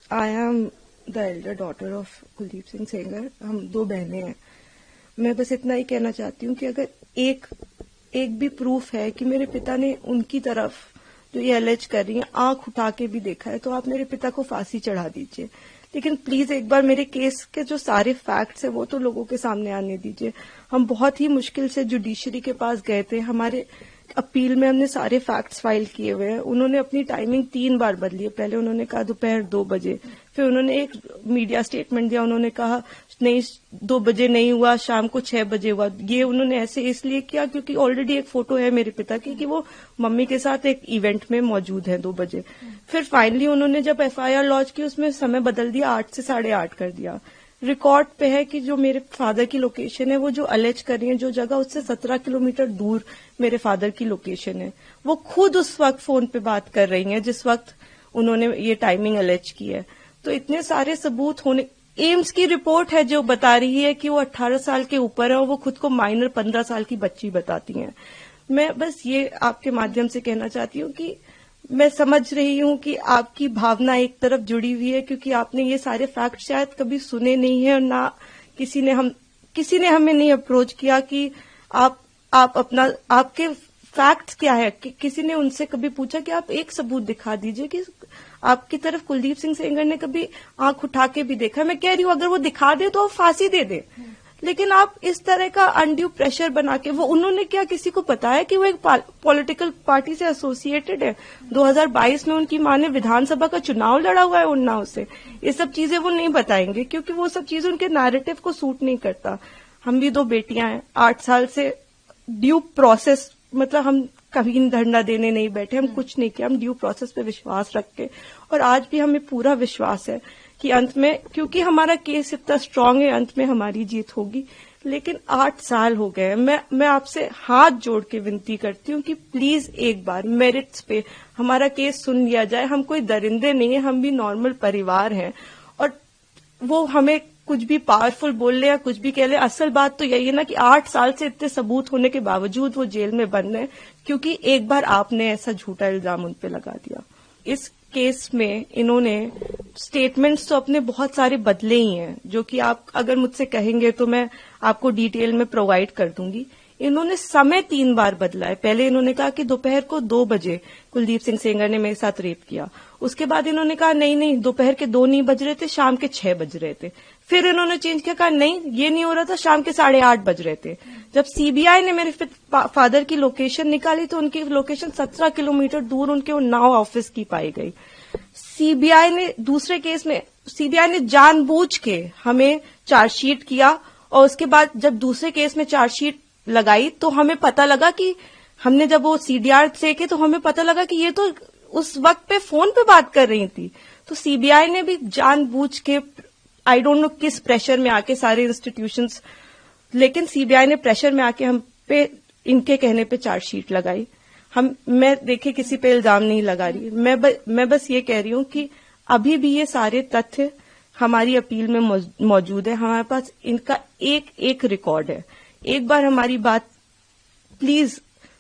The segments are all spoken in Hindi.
I am the Elder daughter of Kuldeep Singh Sengar. हम 2 बहनें हैं। मैं बस इतना ही कहना चाहती हूँ कि अगर एक भी प्रूफ है कि मेरे पिता ने उनकी तरफ जो ये एलेज कर रही है आंख उठा के भी देखा है, तो आप मेरे पिता को फांसी चढ़ा दीजिए। लेकिन प्लीज एक बार मेरे केस के जो सारे फैक्ट्स है वो तो लोगों के सामने आने दीजिए। हम बहुत ही मुश्किल से जुडिशरी के पास गए थे। हमारे अपील में हमने सारे फैक्ट्स फाइल किए हुए हैं। उन्होंने अपनी टाइमिंग 3 बार बदली है। पहले उन्होंने कहा दोपहर 2 बजे, फिर उन्होंने एक मीडिया स्टेटमेंट दिया, उन्होंने कहा नहीं 2 बजे नहीं हुआ, शाम को 6 बजे हुआ। ये उन्होंने ऐसे इसलिए किया क्योंकि ऑलरेडी एक फोटो है मेरे पिता की कि वो मम्मी के साथ एक इवेंट में मौजूद है 2 बजे। फिर फाइनली उन्होंने जब एफआईआर लॉन्च की उसमें समय बदल दिया, 8 से 8:30 कर दिया। रिकॉर्ड पे है कि जो मेरे फादर की लोकेशन है, वो जो अलेज कर रही है जो जगह, उससे 17 किलोमीटर दूर मेरे फादर की लोकेशन है। वो खुद उस वक्त फोन पे बात कर रही हैं जिस वक्त उन्होंने ये टाइमिंग अलेज की है। तो इतने सारे सबूत होने, एम्स की रिपोर्ट है जो बता रही है कि वो 18 साल के ऊपर है और वो खुद को माइनर 15 साल की बच्ची बताती हैं। मैं बस ये आपके माध्यम से कहना चाहती हूँ कि मैं समझ रही हूँ कि आपकी भावना एक तरफ जुड़ी हुई है क्योंकि आपने ये सारे फैक्ट शायद कभी सुने नहीं है और ना किसी ने हमें नहीं अप्रोच किया कि आप अपना आपके फैक्ट्स क्या है। किसी ने उनसे कभी पूछा कि आप एक सबूत दिखा दीजिए कि आपकी तरफ कुलदीप सिंह सेंगर ने कभी आंख उठा के भी देखा। मैं कह रही हूँ अगर वो दिखा दे तो फांसी दे दे, लेकिन आप इस तरह का अनड्यू प्रेशर बना के, वो उन्होंने क्या किसी को बताया कि वो एक पॉलिटिकल पार्टी से एसोसिएटेड है। 2022 में उनकी मां ने विधानसभा का चुनाव लड़ा हुआ है उन्नाव से। ये सब चीजें वो नहीं बताएंगे क्योंकि वो सब चीजें उनके नैरेटिव को सूट नहीं करता। हम भी 2 बेटियां हैं, 8 साल से ड्यू प्रोसेस, मतलब हम कभी धरना देने नहीं बैठे, हम कुछ नहीं किया, हम ड्यू प्रोसेस पे विश्वास रख के, और आज भी हमें पूरा विश्वास है कि अंत में, क्योंकि हमारा केस इतना स्ट्रांग है, अंत में हमारी जीत होगी। लेकिन 8 साल हो गए। मैं आपसे हाथ जोड़ के विनती करती हूँ कि प्लीज एक बार मेरिट्स पे हमारा केस सुन लिया जाए। हम कोई दरिंदे नहीं है, हम भी नॉर्मल परिवार हैं, और वो हमें कुछ भी पावरफुल बोल ले या कुछ भी कह ले, असल बात तो यही है ना कि 8 साल से इतने सबूत होने के बावजूद वो जेल में बंद है क्योंकि एक बार आपने ऐसा झूठा इल्जाम उन पे लगा दिया। इस केस में इन्होंने स्टेटमेंट्स तो अपने बहुत सारे बदले ही हैं, जो कि आप अगर मुझसे कहेंगे तो मैं आपको डिटेल में प्रोवाइड कर दूंगी। इन्होंने समय 3 बार बदला है। पहले इन्होंने कहा कि दोपहर को 2 बजे कुलदीप सिंह सेंगर ने मेरे साथ रेप किया। उसके बाद इन्होंने कहा नहीं दोपहर के 2 नहीं बज रहे थे, शाम के 6 बज रहे थे। फिर इन्होंने चेंज किया, कहा नहीं ये नहीं हो रहा था, शाम के 8:30 बज रहे थे। जब सीबीआई ने मेरे फादर की लोकेशन निकाली तो उनकी लोकेशन 17 किलोमीटर दूर उनके उन्नाव ऑफिस की पाई गई। सीबीआई ने दूसरे केस में जानबूझ के हमें चार्जशीट किया, और उसके बाद जब दूसरे केस में चार्जशीट लगाई तो हमें पता लगा कि हमने जब वो सीडीआर देखे तो हमें पता लगा कि ये तो उस वक्त पे फोन पे बात कर रही थी। तो सीबीआई ने भी जानबूझ के, आई डोंट नो किस प्रेशर में आके, सारे इंस्टीट्यूशंस, लेकिन सीबीआई ने प्रेशर में आके हम पे इनके कहने पे चार्जशीट लगाई। मैं देखिए किसी पे इल्जाम नहीं लगा रही, मैं बस ये कह रही हूं कि अभी भी ये सारे तथ्य हमारी अपील में मौजूद है। हमारे पास इनका एक रिकॉर्ड है। एक बार हमारी बात प्लीज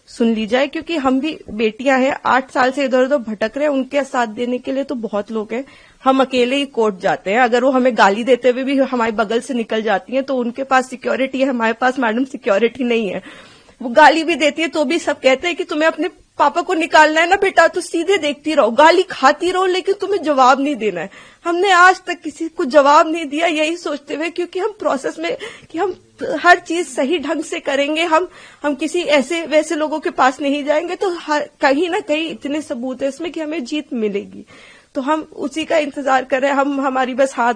सुन ली जाए, क्योंकि हम भी बेटियां हैं, 8 साल से इधर उधर भटक रहे हैं। उनके साथ देने के लिए तो बहुत लोग हैं। हम अकेले ही कोर्ट जाते हैं, अगर वो हमें गाली देते हुए भी हमारे बगल से निकल जाती हैं तो उनके पास सिक्योरिटी है, हमारे पास मैडम सिक्योरिटी नहीं है। वो गाली भी देती है तो भी सब कहते हैं कि तुम्हें अपने पापा को निकालना है ना बेटा, तो सीधे देखती रहो, गाली खाती रहो, लेकिन तुम्हें जवाब नहीं देना है। हमने आज तक किसी को जवाब नहीं दिया, यही सोचते हुए, क्योंकि हम प्रोसेस में कि हम हर चीज सही ढंग से करेंगे, हम किसी ऐसे वैसे लोगों के पास नहीं जाएंगे, तो कहीं ना कहीं इतने सबूत है इसमें कि हमें जीत मिलेगी। तो हम उसी का इंतजार कर रहे हैं। हमारी बस हाथ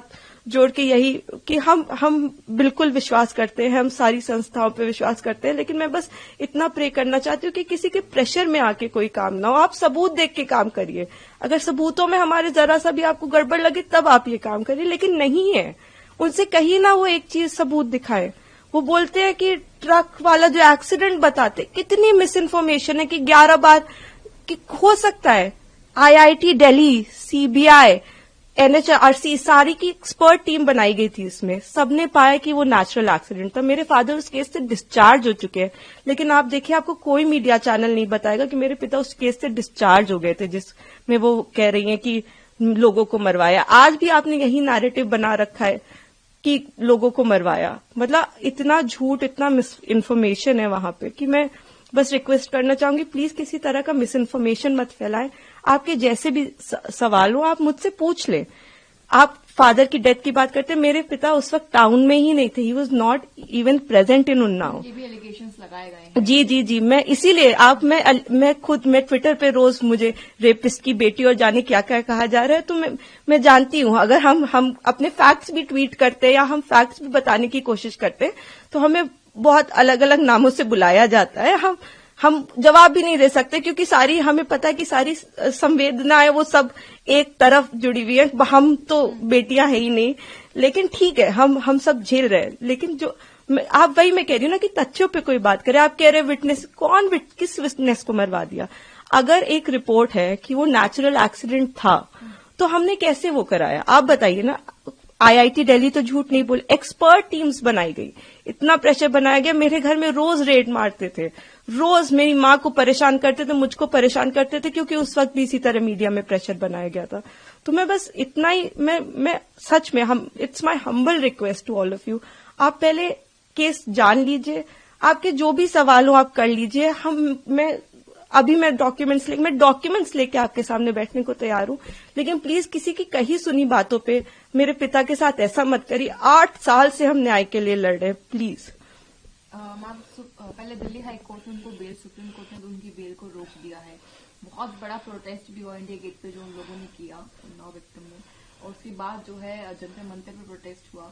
जोड़ के यही कि हम बिल्कुल विश्वास करते हैं, हम सारी संस्थाओं पे विश्वास करते हैं, लेकिन मैं बस इतना प्रे करना चाहती हूँ कि किसी के प्रेशर में आके कोई काम ना हो। आप सबूत देख के काम करिए। अगर सबूतों में हमारे जरा सा भी आपको गड़बड़ लगे तब आप ये काम करिए, लेकिन नहीं है। उनसे कहीं ना वो एक चीज सबूत दिखाए। वो बोलते हैं कि ट्रक वाला जो एक्सीडेंट बताते, कितनी मिस इन्फॉर्मेशन है कि 11 बार कि हो सकता है। IIT दिल्ली, सीबीआई, NHRC सारी की एक्सपर्ट टीम बनाई गई थी। इसमें सबने पाया कि वो नेचुरल एक्सीडेंट था। मेरे फादर उस केस से डिस्चार्ज हो चुके हैं, लेकिन आप देखिए आपको कोई मीडिया चैनल नहीं बताएगा कि मेरे पिता उस केस से डिस्चार्ज हो गए थे, जिसमें वो कह रही हैं कि लोगों को मरवाया। आज भी आपने यही नैरेटिव बना रखा है कि लोगों को मरवाया। मतलब इतना झूठ, इतना मिस इन्फॉर्मेशन है वहां पे कि मैं बस रिक्वेस्ट करना चाहूंगी, प्लीज किसी तरह का मिस इन्फॉर्मेशन मत फैलाएं। आपके जैसे भी सवाल हो आप मुझसे पूछ लें। आप फादर की डेथ की बात करते हैं, मेरे पिता उस वक्त टाउन में ही नहीं थे, he was not even present in Unnao. ये भी एलिगेशंस लगाए गए हैं। जी जी जी, मैं इसीलिए मैं ट्विटर पे रोज मुझे रेपिस्ट की बेटी और जाने क्या क्या कहा जा रहा है, तो मैं जानती हूं अगर हम अपने फैक्ट्स भी ट्वीट करते हैं या हम फैक्ट्स भी बताने की कोशिश करते हैं तो हमें बहुत अलग अलग नामों से बुलाया जाता है। हम जवाब भी नहीं दे सकते क्योंकि सारी हमें पता है कि सारी संवेदना है वो सब एक तरफ जुड़ी हुई है। हम तो बेटियां है ही नहीं, लेकिन ठीक है हम सब झेल रहे हैं। लेकिन जो आप वही मैं कह रही हूँ ना कि तथ्यों पे कोई बात करे। आप कह रहे विटनेस, किस विटनेस को मरवा दिया? अगर एक रिपोर्ट है कि वो नेचुरल एक्सीडेंट था तो हमने कैसे वो कराया? आप बताइए ना। आईआईटी दिल्ली तो झूठ नहीं बोले, एक्सपर्ट टीम्स बनाई गई, इतना प्रेशर बनाया गया। मेरे घर में रोज रेड मारते थे, रोज मेरी माँ को परेशान करते थे, मुझको परेशान करते थे, क्योंकि उस वक्त भी इसी तरह मीडिया में प्रेशर बनाया गया था। तो मैं बस इतना ही, मैं सच में it's my humble request to all of you, आप पहले केस जान लीजिए, आपके जो भी सवाल हो आप कर लीजिए। मैं डॉक्यूमेंट्स लेके आपके सामने बैठने को तैयार हूं, लेकिन प्लीज किसी की कही सुनी बातों पे मेरे पिता के साथ ऐसा मत करिए। 8 साल से हम न्याय के लिए लड़ रहे हैं, प्लीज। मैम, पहले दिल्ली हाई कोर्ट ने उनको बेल, सुप्रीम कोर्ट ने तो उनकी बेल को रोक दिया है। बहुत बड़ा प्रोटेस्ट भी हुआ इंडिया गेट पे जो उन लोगों ने किया, उन्नाव विक्टिम ने, और उसके बाद जो है जंतर मंतर पे प्रोटेस्ट हुआ।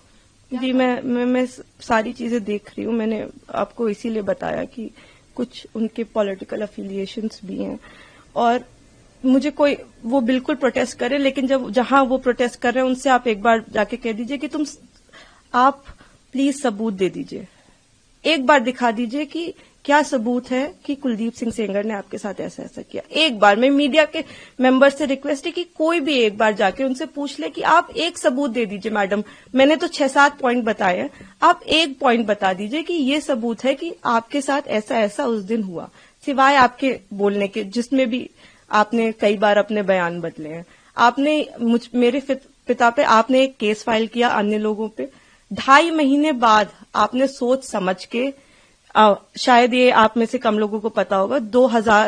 जी, मैं सारी चीजें देख रही हूँ। मैंने आपको इसीलिए बताया कि कुछ उनके पॉलिटिकल अफिलिएशंस भी हैं और मुझे कोई वो बिल्कुल प्रोटेस्ट करे, लेकिन जहां वो प्रोटेस्ट कर रहे हैं उनसे आप एक बार जाके कह दीजिए कि आप प्लीज सबूत दे दीजिए, एक बार दिखा दीजिए कि क्या सबूत है कि कुलदीप सिंह सेंगर ने आपके साथ ऐसा ऐसा किया। एक बार मैं मीडिया के मेंबर से रिक्वेस्ट है कि कोई भी एक बार जाके उनसे पूछ ले कि आप एक सबूत दे दीजिए। मैडम, मैंने तो 6-7 पॉइंट बताए हैं, आप एक पॉइंट बता दीजिए कि ये सबूत है कि आपके साथ ऐसा ऐसा उस दिन हुआ, सिवाय आपके बोलने के, जिसमें भी आपने कई बार अपने बयान बदले हैं। आपने मेरे पिता पे आपने एक केस फाइल किया, अन्य लोगों पे 2.5 महीने बाद आपने सोच समझ के, शायद ये आप में से कम लोगों को पता होगा,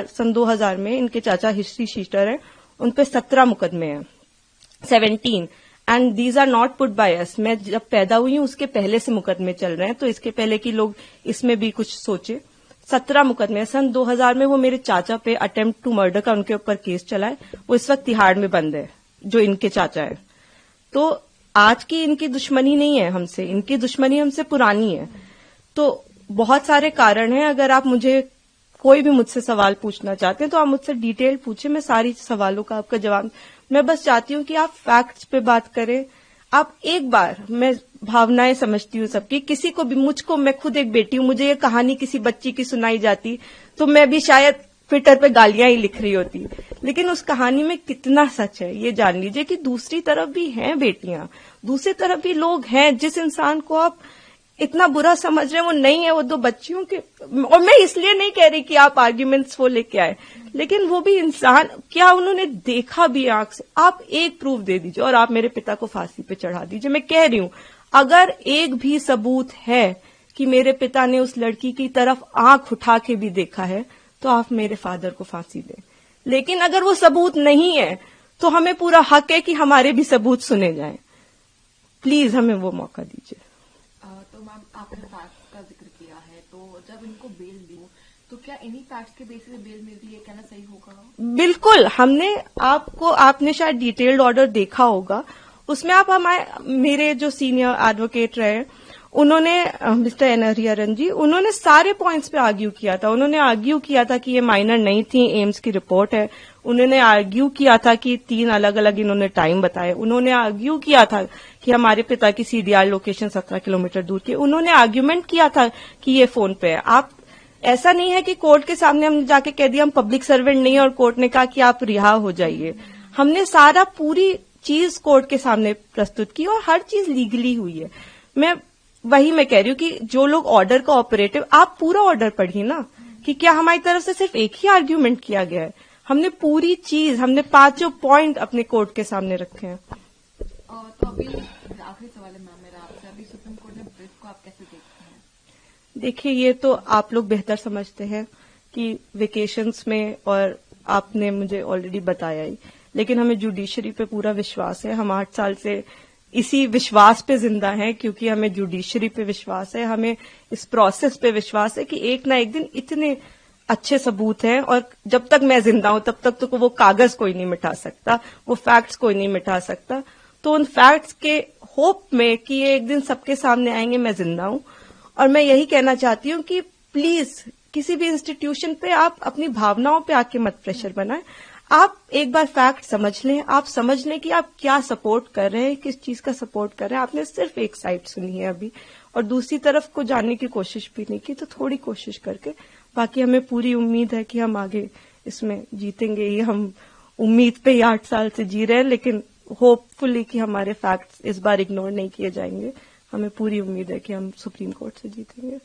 सन 2000 में इनके चाचा हिस्ट्री शीटर हैं, उन पे 17 मुकदमे हैं, 17, and these are not put by us. मैं जब पैदा हुई हूं उसके पहले से मुकदमे चल रहे हैं, तो इसके पहले कि लोग इसमें भी कुछ सोचे। 17 मुकदमे सन 2000 में वो मेरे चाचा पे अटेम्प्ट टू मर्डर का उनके ऊपर केस चला है, वो इस वक्त तिहाड़ में बंद है, जो इनके चाचा है। तो आज की इनकी दुश्मनी नहीं है हमसे, इनकी दुश्मनी हमसे पुरानी है। तो बहुत सारे कारण हैं। अगर आप कोई भी मुझसे सवाल पूछना चाहते हैं तो आप मुझसे डिटेल पूछे, मैं सारी सवालों का आपका जवाब। मैं बस चाहती हूं कि आप फैक्ट्स पे बात करें। आप एक बार, मैं भावनाएं समझती हूँ सबकी, किसी को भी, मैं खुद एक बेटी हूं, मुझे ये कहानी किसी बच्ची की सुनाई जाती तो मैं भी शायद ट्विटर पे गालियां ही लिख रही होती, लेकिन उस कहानी में कितना सच है ये जान लीजिए कि दूसरी तरफ भी हैं बेटियां, दूसरी तरफ भी लोग हैं। जिस इंसान को आप इतना बुरा समझ रहे हैं वो नहीं है, वो 2 बच्चियों के, और मैं इसलिए नहीं कह रही कि आप आर्ग्यूमेंट्स वो लेके आए, लेकिन वो भी इंसान, क्या उन्होंने देखा भी आंख से? आप एक प्रूफ दे दीजिए और आप मेरे पिता को फांसी पे चढ़ा दीजिए। मैं कह रही हूं, अगर एक भी सबूत है कि मेरे पिता ने उस लड़की की तरफ आंख उठा के भी देखा है तो आप मेरे फादर को फांसी दें। लेकिन अगर वो सबूत नहीं है तो हमें पूरा हक है कि हमारे भी सबूत सुने जाएं। प्लीज हमें वो मौका दीजिए। तो मैम, आपने फैक्ट्स का जिक्र किया है, तो जब इनको बेल दी तो क्या इन्हीं फैक्ट्स के बेसिस पे बेल मिलती है, कहना सही होगा? बिल्कुल। आपने शायद डिटेल्ड ऑर्डर देखा होगा, उसमें आप मेरे जो सीनियर एडवोकेट रहे उन्होंने, मिस्टर एन हरिहरन जी, उन्होंने सारे पॉइंट्स पे आर्ग्यू किया था। उन्होंने आर्ग्यू किया था कि ये माइनर नहीं थी, एम्स की रिपोर्ट है। उन्होंने आर्ग्यू किया था कि 3 अलग अलग इन्होंने टाइम बताए। उन्होंने आर्ग्यू किया था कि हमारे पिता की सीडीआर लोकेशन 17 किलोमीटर दूर की। उन्होंने आर्ग्यूमेंट किया था कि ये फोन पे है। आप, ऐसा नहीं है कि कोर्ट के सामने हमने जाके कह दिया हम पब्लिक सर्वेंट नहीं है और कोर्ट ने कहा कि आप रिहा हो जाइए। हमने सारा पूरी चीज कोर्ट के सामने प्रस्तुत की और हर चीज लीगली हुई है। मैं कह रही हूँ कि जो लोग ऑर्डर का ऑपरेटिव, आप पूरा ऑर्डर पढ़िए ना, कि क्या हमारी तरफ से सिर्फ एक ही आर्ग्यूमेंट किया गया है। हमने पूरी चीज, हमने 5 पॉइंट अपने कोर्ट के सामने रखे हैं। तो अभी आखिरी सवाल है मैम मेरा आपसे, अभी सुप्रीम कोर्ट ने ब्रीफ को आप कैसे देखते हैं? देखिए, ये तो आप लोग बेहतर समझते हैं कि वेकेशंस में, और आपने मुझे ऑलरेडी बताया ही, लेकिन हमें जुडिशरी पे पूरा विश्वास है। हम 8 साल से इसी विश्वास पे जिंदा हैं, क्योंकि हमें जुडिशरी पे विश्वास है, हमें इस प्रोसेस पे विश्वास है कि एक ना एक दिन इतने अच्छे सबूत हैं, और जब तक मैं जिंदा हूं तब तक तो वो कागज कोई नहीं मिटा सकता, वो फैक्ट्स कोई नहीं मिटा सकता। तो उन फैक्ट्स के होप में कि ये एक दिन सबके सामने आएंगे, मैं जिंदा हूं। और मैं यही कहना चाहती हूं कि प्लीज किसी भी इंस्टीट्यूशन पे आप अपनी भावनाओं पे आके मत प्रेशर बनाएं। आप एक बार फैक्ट समझ लें, आप समझ लें कि आप क्या सपोर्ट कर रहे हैं, किस चीज का सपोर्ट कर रहे हैं। आपने सिर्फ एक साइड सुनी है अभी, और दूसरी तरफ को जानने की कोशिश भी नहीं की, तो थोड़ी कोशिश करके, बाकी हमें पूरी उम्मीद है कि हम आगे इसमें जीतेंगे। ये हम उम्मीद पे ही 8 साल से जी रहे हैं, लेकिन होपफुली कि हमारे फैक्ट्स इस बार इग्नोर नहीं किए जाएंगे। हमें पूरी उम्मीद है कि हम सुप्रीम कोर्ट से जीतेंगे।